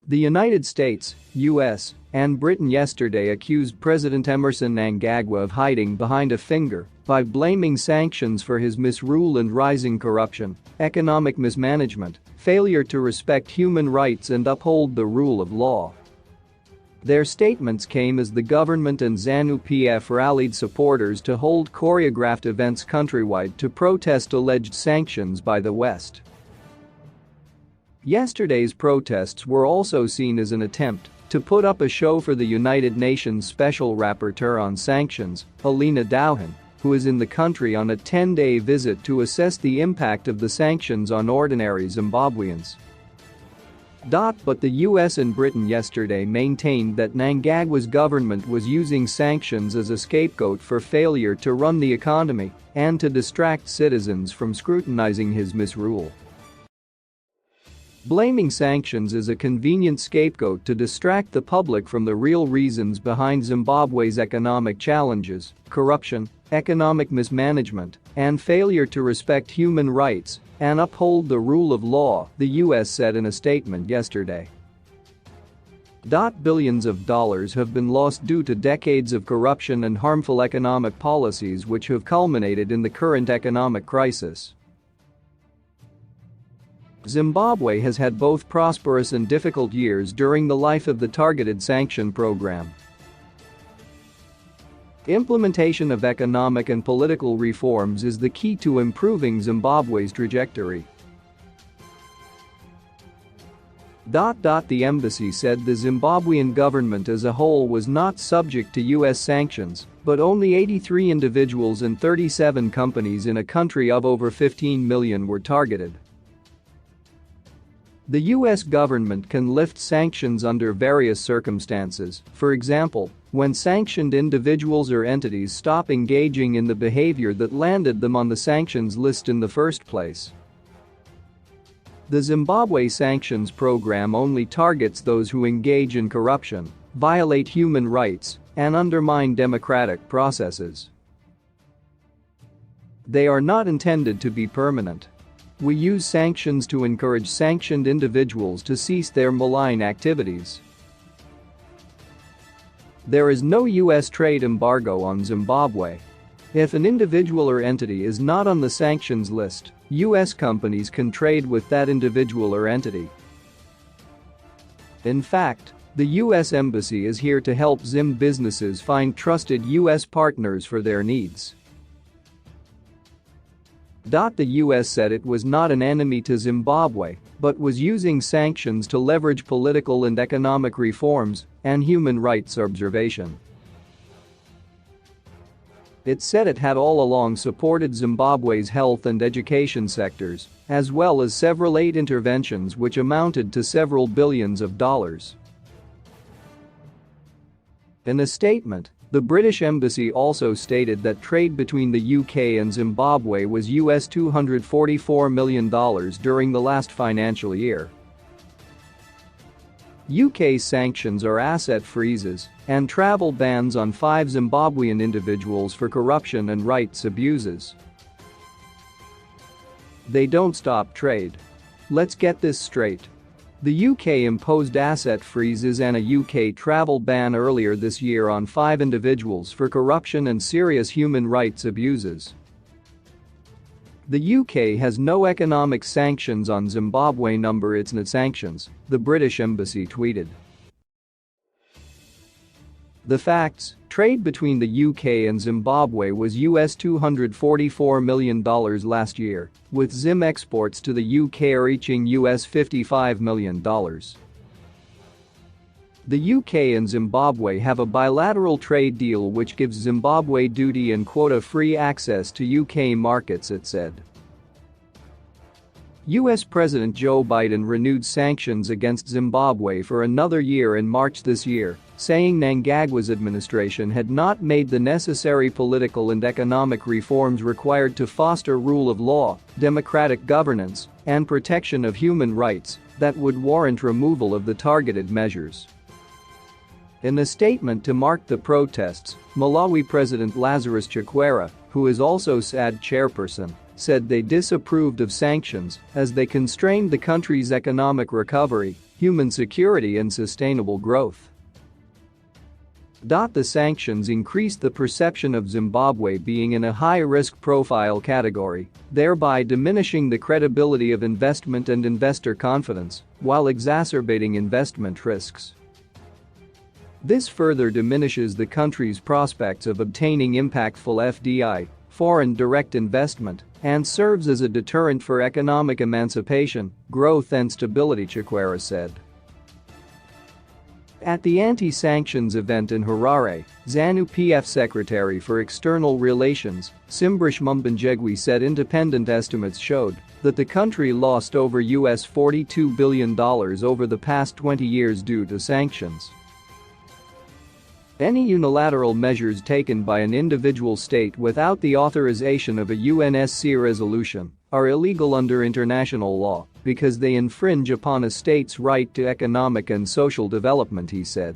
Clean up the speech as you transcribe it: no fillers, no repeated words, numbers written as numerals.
The United States, US, and Britain yesterday accused President Emmerson Mnangagwa of hiding behind a finger by blaming sanctions for his misrule and rising corruption, economic mismanagement, failure to respect human rights and uphold the rule of law. Their statements came as the government and ZANU-PF rallied supporters to hold choreographed events countrywide to protest alleged sanctions by the West. Yesterday's protests were also seen as an attempt to put up a show for the United Nations Special Rapporteur on Sanctions, Helena Douhan, who is in the country on a 10-day visit to assess the impact of the sanctions on ordinary Zimbabweans. But the US and Britain yesterday maintained that Mnangagwa's government was using sanctions as a scapegoat for failure to run the economy and to distract citizens from scrutinizing his misrule. Blaming sanctions is a convenient scapegoat to distract the public from the real reasons behind Zimbabwe's economic challenges: corruption, economic mismanagement, and failure to respect human rights and uphold the rule of law, the US said in a statement yesterday. Billions of dollars have been lost due to decades of corruption and harmful economic policies which have culminated in the current economic crisis. Zimbabwe has had both prosperous and difficult years during the life of the targeted sanction program. Implementation of economic and political reforms is the key to improving Zimbabwe's trajectory. The embassy said the Zimbabwean government as a whole was not subject to US sanctions, but only 83 individuals and 37 companies in a country of over 15 million were targeted. The US government can lift sanctions under various circumstances, for example, when sanctioned individuals or entities stop engaging in the behavior that landed them on the sanctions list in the first place. The Zimbabwe sanctions program only targets those who engage in corruption, violate human rights, and undermine democratic processes. They are not intended to be permanent. We use sanctions to encourage sanctioned individuals to cease their malign activities. There is no US trade embargo on Zimbabwe. If an individual or entity is not on the sanctions list, US companies can trade with that individual or entity. In fact, the US Embassy is here to help Zim businesses find trusted US partners for their needs. The US said it was not an enemy to Zimbabwe, but was using sanctions to leverage political and economic reforms and human rights observation. It said it had all along supported Zimbabwe's health and education sectors, as well as several aid interventions which amounted to several billions of dollars. In a statement, the British Embassy also stated that trade between the UK and Zimbabwe was US $244 million during the last financial year. UK sanctions are asset freezes and travel bans on 5 Zimbabwean individuals for corruption and rights abuses. They don't stop trade. Let's get this straight. The UK imposed asset freezes and a UK travel ban earlier this year on 5 individuals for corruption and serious human rights abuses. The UK has no economic sanctions on Zimbabwe. It's not sanctions, the British Embassy tweeted. The facts: trade between the UK and Zimbabwe was US $244 million last year, with Zim exports to the UK reaching US $55 million. The UK and Zimbabwe have a bilateral trade deal which gives Zimbabwe duty and quota-free access to UK markets, it said. US President Joe Biden renewed sanctions against Zimbabwe for another year in March this year, saying Mnangagwa's administration had not made the necessary political and economic reforms required to foster rule of law, democratic governance, and protection of human rights that would warrant removal of the targeted measures. In a statement to mark the protests, Malawi President Lazarus Chakwera, who is also SAD chairperson, said they disapproved of sanctions as they constrained the country's economic recovery human security and sustainable growth. The sanctions increased the perception of Zimbabwe being in a high-risk profile category, thereby diminishing the credibility of investment and investor confidence, while exacerbating investment risks. This further diminishes the country's prospects of obtaining impactful FDI, foreign direct investment, and serves as a deterrent for economic emancipation, growth and stability, Chikwera said. At the anti-sanctions event in Harare, ZANU-PF Secretary for External Relations, Simbrish Mnangagwa said independent estimates showed that the country lost over $42 billion over the past 20 years due to sanctions. Any unilateral measures taken by an individual state without the authorization of a UNSC resolution are illegal under international law because they infringe upon a state's right to economic and social development, he said.